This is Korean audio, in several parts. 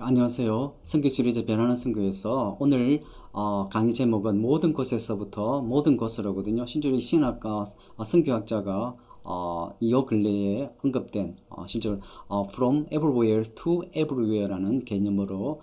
안녕하세요. 선교 시리즈 변하는 선교에서 오늘 강의 제목은 모든 곳에서부터 모든 곳으로거든요. 신주리 신학과 선교학자가 이 근래에 언급된 실제로 from everywhere to everywhere라는 개념으로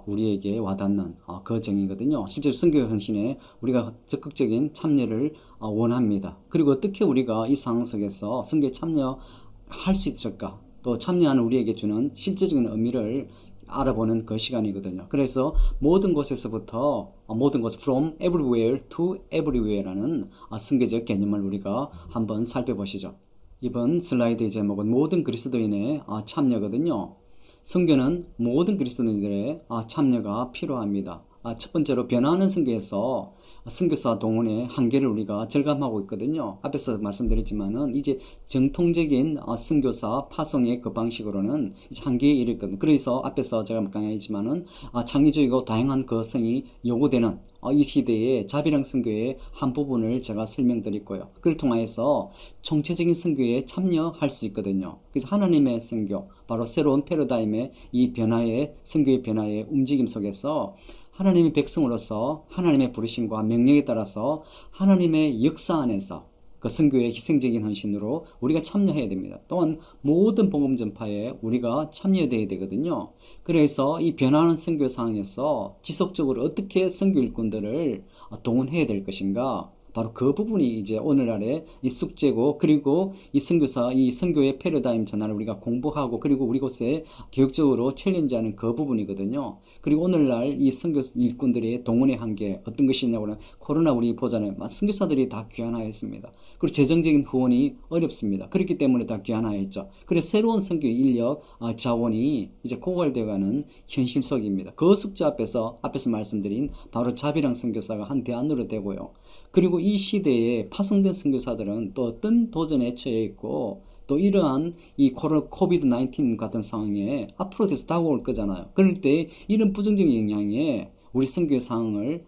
우리에게 와닿는 그 정의거든요. 실제로 선교 헌신에 우리가 적극적인 참여를 원합니다. 그리고 어떻게 우리가 이 상황 속에서 선교에 참여할 수 있을까? 또 참여하는 우리에게 주는 실제적인 의미를 알아보는 그 시간이거든요. 그래서 모든 곳에서부터 모든 곳 from everywhere to everywhere라는 선교적 개념을 우리가 한번 살펴보시죠. 이번 슬라이드의 제목은 모든 그리스도인의 참여거든요. 선교는 모든 그리스도인들의 참여가 필요합니다. 첫 번째로 변화하는 선교에서 선교사 동원의 한계를 우리가 절감하고 있거든요. 앞에서 말씀드렸지만은 이제 정통적인 선교사 파송의 그 방식으로는 이제 한계에 이르거든요. 그래서 앞에서 제가 강의했지만은 창의적이고 다양한 거성이 요구되는 이 시대의 자비랑 선교의 한 부분을 제가 설명드렸고요. 그를 통하여서 총체적인 선교에 참여할 수 있거든요. 그래서 하나님의 선교, 바로 새로운 패러다임의 이 변화의 선교의 변화의 움직임 속에서 하나님의 백성으로서 하나님의 부르심과 명령에 따라서 하나님의 역사 안에서 그 선교의 희생적인 헌신으로 우리가 참여해야 됩니다. 또한 모든 복음 전파에 우리가 참여해야 되거든요. 그래서 이 변화하는 선교 상황에서 지속적으로 어떻게 선교 일꾼들을 동원해야 될 것인가, 바로 그 부분이 이제 오늘날의 이 숙제고, 그리고 이 선교사, 이 선교의 패러다임 전환을 우리가 공부하고, 그리고 우리 곳에 교육적으로 챌린지하는 그 부분이거든요. 그리고 오늘날 이 선교 일꾼들의 동원의 한계 어떤 것이냐고 하면, 코로나 우리 보잖아요. 선교사들이 다 귀환하였습니다. 그리고 재정적인 후원이 어렵습니다. 그렇기 때문에 다 귀환하였죠. 그래서 새로운 선교 인력, 자원이 이제 고갈되어가는 현실 속입니다. 그 숙제 앞에서 말씀드린 바로 자비랑 선교사가 한 대안으로 되고요. 그리고 이 시대에 파송된 선교사들은 또 어떤 도전에 처해 있고, 또 이러한 이 코비드 19 같은 상황에 앞으로 계속 다가올 거잖아요. 그럴 때 이런 부정적인 영향에 우리 선교의 상황을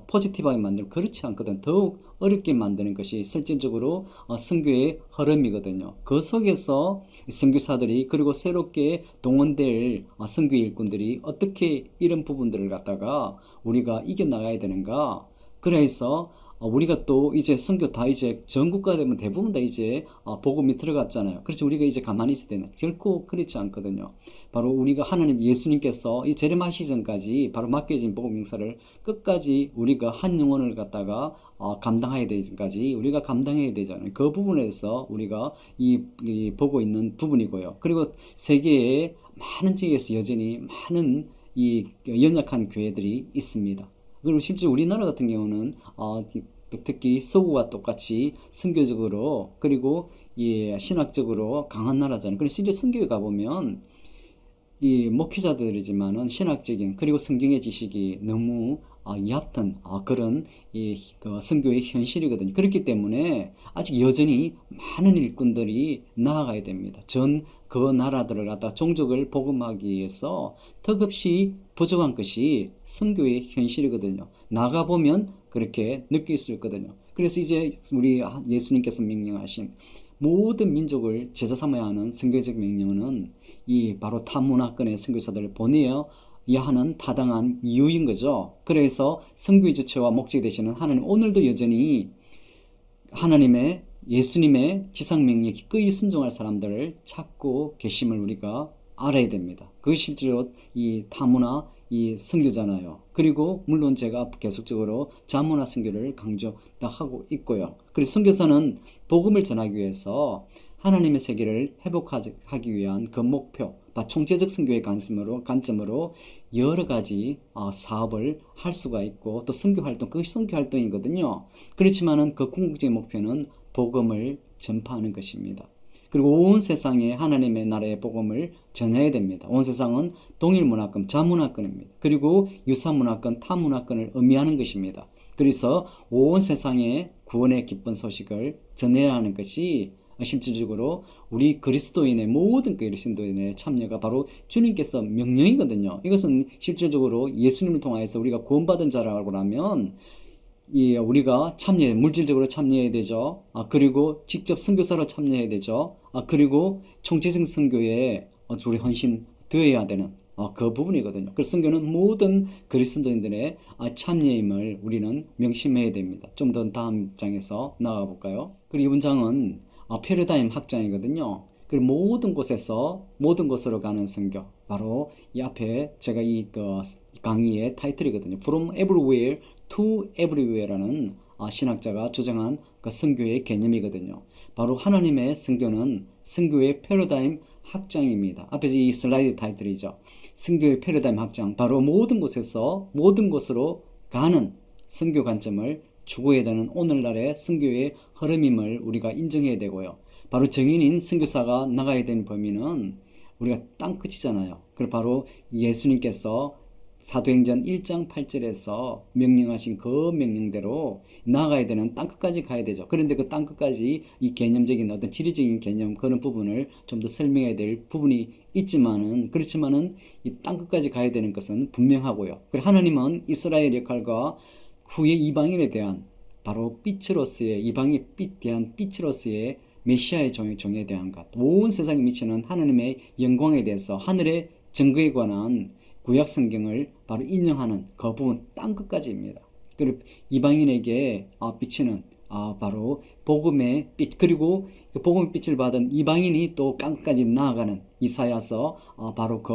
포지티브하게 만들고 그렇지 않거든. 더욱 어렵게 만드는 것이 실질적으로 선교의 흐름이거든요. 그 속에서 선교사들이, 그리고 새롭게 동원될 선교 일꾼들이 어떻게 이런 부분들을 갖다가 우리가 이겨나가야 되는가. 그래서 우리가 또 이제 선교 다 이제 전 국가 되면 대부분 다 이제 복음이 들어갔잖아요. 그래서 우리가 이제 가만히 있어야 되는, 결코 그렇지 않거든요. 바로 우리가 하나님 예수님께서 이 재림하시기 전까지 바로 맡겨진 복음 행사를 끝까지 우리가 한 영혼을 갖다가 감당해야 되기까지 우리가 감당해야 되잖아요. 그 부분에서 우리가 이 보고 있는 부분이고요. 그리고 세계의 많은 지역에서 여전히 많은 이 연약한 교회들이 있습니다. 그리고 실제 우리나라 같은 경우는 특히 서구와 똑같이 선교적으로, 그리고 신학적으로 강한 나라잖아요. 그래서 실제 선교에 가보면 이 목회자들이지만은 신학적인, 그리고 성경의 지식이 너무 얕은 그런 그 선교의 현실이거든요. 그렇기 때문에 아직 여전히 많은 일꾼들이 나아가야 됩니다. 그 나라들을 갖다 종족을 복음하기 위해서 턱없이 부족한 것이 선교의 현실이거든요. 나가보면 그렇게 느낄 수 있거든요. 그래서 이제 우리 예수님께서 명령하신 모든 민족을 제자 삼아야 하는 선교적 명령은 이 바로 타 문화권의 선교사들을 보내야 하는 타당한 이유인 거죠. 그래서 선교의 주체와 목적이 되시는 하나님, 오늘도 여전히 하나님의, 예수님의 지상명령에 기꺼이 순종할 사람들을 찾고 계심을 우리가 알아야 됩니다. 그것이 실제로 이 타문화 이 선교잖아요. 그리고 물론 제가 계속적으로 자문화 선교를 강조하고 있고요. 그래서 선교사는 복음을 전하기 위해서 하나님의 세계를 회복하기 위한 그 목표, 총체적 선교의 관점으로 여러 가지 사업을 할 수가 있고, 또 선교 활동, 그것이 선교 활동이거든요. 그렇지만은 그 궁극적인 목표는 복음을 전파하는 것입니다. 그리고 온 세상에 하나님의 나라의 복음을 전해야 됩니다. 온 세상은 동일 문화권, 자문화권입니다. 그리고 유사 문화권, 타 문화권을 의미하는 것입니다. 그래서 온 세상에 구원의 기쁜 소식을 전해야 하는 것이 실질적으로 우리 그리스도인의, 모든 그리스도인의 참여가 바로 주님께서 명령이거든요. 이것은 실질적으로 예수님을 통하여서 우리가 구원받은 자라고 하면 우리가 물질적으로 참여해야 되죠. 그리고 직접 선교사로 참여해야 되죠. 그리고 총체적 선교에 우리 헌신 되어야 되는 그 부분이거든요. 그 선교는 모든 그리스도인들의 참여임을 우리는 명심해야 됩니다. 좀 더 다음 장에서 나가 볼까요? 그리고 이번 장은 패러다임 확장이거든요. 그리고 모든 곳에서 모든 곳으로 가는 선교. 바로 이 앞에 제가 강의의 타이틀이거든요. From Everywhere to Everywhere라는 신학자가 주장한 그 선교의 개념이거든요. 바로 하나님의 선교는 선교의 패러다임 확장입니다. 앞에 이 슬라이드 타이틀이죠. 선교의 패러다임 확장. 바로 모든 곳에서 모든 곳으로 가는 선교 관점을 추구해야 되는 오늘날의 선교의 흐름임을 우리가 인정해야 되고요. 바로 정인인 선교사가 나가야 되는 범위는 우리가 땅끝이잖아요. 그리고 바로 예수님께서 사도행전 1장 8절에서 명령하신 그 명령대로 나아가야 되는 땅끝까지 가야 되죠. 그런데 그 땅끝까지 이 개념적인 어떤 지리적인 개념 그런 부분을 좀 더 설명해야 될 부분이 그렇지만은 이 땅끝까지 가야 되는 것은 분명하고요. 그리고 하나님은 이스라엘 역할과 후에 이방인에 대한 바로 빛으로서의 이방에 대한 빛으로서의 메시아의 종에 대한 것, 온 세상에 미치는 하나님의 영광에 대해서 하늘의 증거에 관한 구약 성경을 바로 인용하는 그 부분 땅끝까지입니다. 그리고 이방인에게 비치는 바로 복음의 빛, 그리고 그 복음의 빛을 받은 이방인이 또 땅끝까지 나아가는 이사야서 바로 그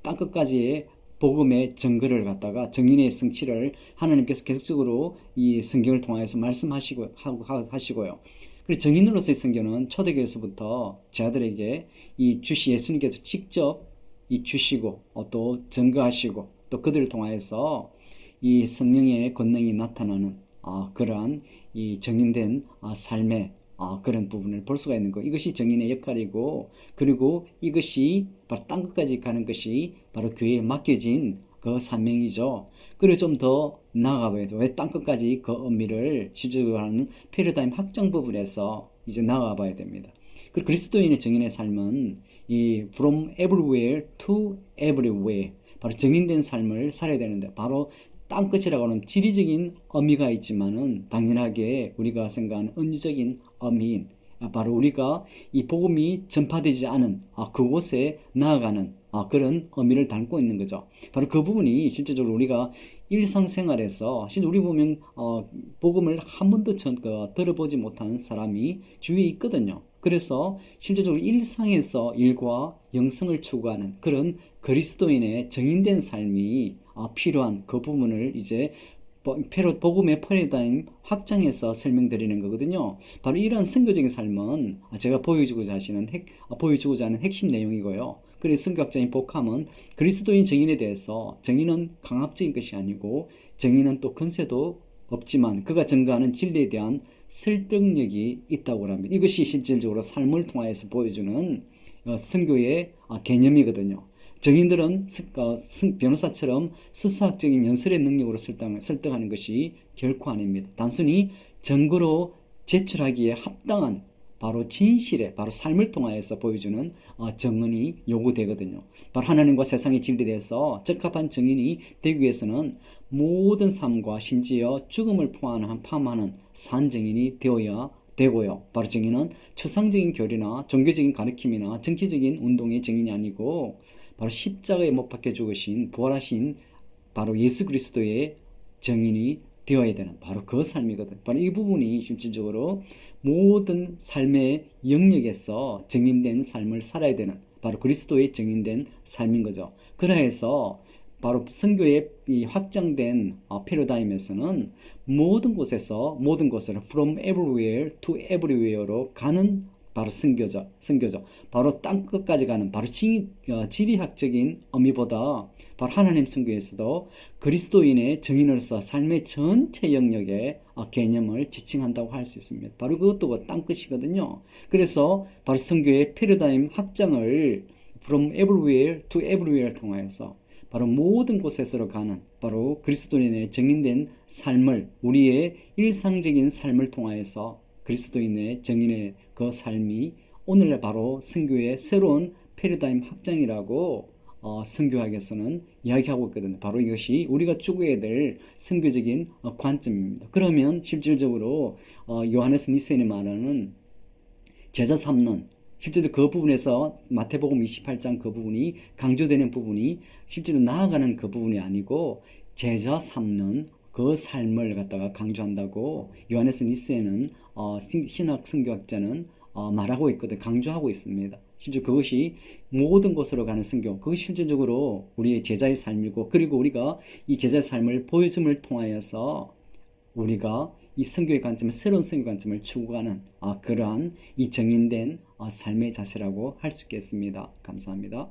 땅끝까지의 복음의 증거를 갖다가 정인의 성취를 하나님께서 계속적으로 이 성경을 통해서 하시고요. 그리고 정인으로서의 선교는 초대교회에서부터 제자들에게 예수님께서 직접 주시고 또 증거하시고 또 그들을 통하여서 이 성령의 권능이 나타나는 그러한 이 정인된 삶의 그런 부분을 볼 수가 있는 거. 이것이 정인의 역할이고, 그리고 이것이 바로 땅끝까지 가는 것이 바로 교회에 맡겨진 그 사명이죠. 그리고 좀 더 나아가 봐야죠. 왜 땅끝까지 그 의미를 실질적으로 하는 패러다임 확장 부분에서 이제 나아가 봐야 됩니다. 그리고 그리스도인의 정인의 삶은 이 from everywhere to everywhere, 바로 정인된 삶을 살아야 되는데, 바로 땅끝이라고 하는 지리적인 의미가 있지만은 당연하게 우리가 생각하는 은유적인 의미인 바로 우리가 이 복음이 전파되지 않은 그곳에 나아가는 그런 의미를 담고 있는 거죠. 바로 그 부분이 실제적으로 우리가 일상생활에서 실제 우리 보면 복음을 한 번도 들어보지 못한 사람이 주위에 있거든요. 그래서 실제적으로 일상에서 일과 영성을 추구하는 그런 그리스도인의 정인된 삶이 필요한 그 부분을 이제 복음의 패러다임 확장해서 설명드리는 거거든요. 바로 이러한 선교적인 삶은 제가 보여주고자 하는 핵심 내용이고요. 그래서 선교학자인 복함은 그리스도인 정인에 대해서 정인은 강압적인 것이 아니고 정인은 또 근세도 없지만 그가 증거하는 진리에 대한 설득력이 있다고 합니다. 이것이 실질적으로 삶을 통해서 보여주는 선교의 개념이거든요. 정인들은 변호사처럼 수사학적인 연설의 능력으로 설득하는 것이 결코 아닙니다. 단순히 증거로 제출하기에 합당한 바로 진실의 바로 삶을 통하여서 보여주는 증언이 요구되거든요. 바로 하나님과 세상의 진리에 대해서 적합한 증인이 되기 위해서는 모든 삶과 심지어 죽음을 포함하는 산 증인이 되어야 되고요. 바로 증인은 추상적인 교리나 종교적인 가르침이나 정치적인 운동의 증인이 아니고 바로 십자가에 못 박혀 죽으신 부활하신 바로 예수 그리스도의 증인이 되어야 되는 바로 그 삶이거든. 바로 이 부분이 실질적으로 모든 삶의 영역에서 증인된 삶을 살아야 되는 바로 그리스도의 증인된 삶인 거죠. 그래서 바로 선교의 이 확장된 패러다임에서는 모든 곳에서 모든 곳으로 from everywhere to everywhere로 가는 바로 선교죠. 바로 땅끝까지 가는 바로 지리학적인 의미보다 바로 하나님 선교에서도 그리스도인의 증인으로서 삶의 전체 영역의 개념을 지칭한다고 할 수 있습니다. 바로 그것도 땅끝이거든요. 그래서 바로 선교의 패러다임 확장을 from everywhere to everywhere 통하여서 바로 모든 곳에서 가는 바로 그리스도인의 증인된 삶을 우리의 일상적인 삶을 통하여서 그리스도인의 정인의 그 삶이 오늘날 바로 선교의 새로운 패러다임 확장이라고 선교학에서는 이야기하고 있거든요. 바로 이것이 우리가 추구해야 될 선교적인 관점입니다. 그러면 실질적으로 요하네스 니센이 말하는 제자 삼는 실제로 그 부분에서 마태복음 28장 그 부분이 강조되는 부분이 실제로 나아가는 그 부분이 아니고 제자 삼는 그 삶을 갖다가 강조한다고 요한네스 니스에는 신학 성교학자는 말하고 있거든. 강조하고 있습니다. 실제 그것이 모든 곳으로 가는 선교, 그것이 실질적으로 우리의 제자의 삶이고, 그리고 우리가 이 제자의 삶을 보여줌을 통하여서 우리가 이 선교의 관점을, 새로운 선교 관점을 추구하는 그러한 이 정인된 삶의 자세라고 할 수 있겠습니다. 감사합니다.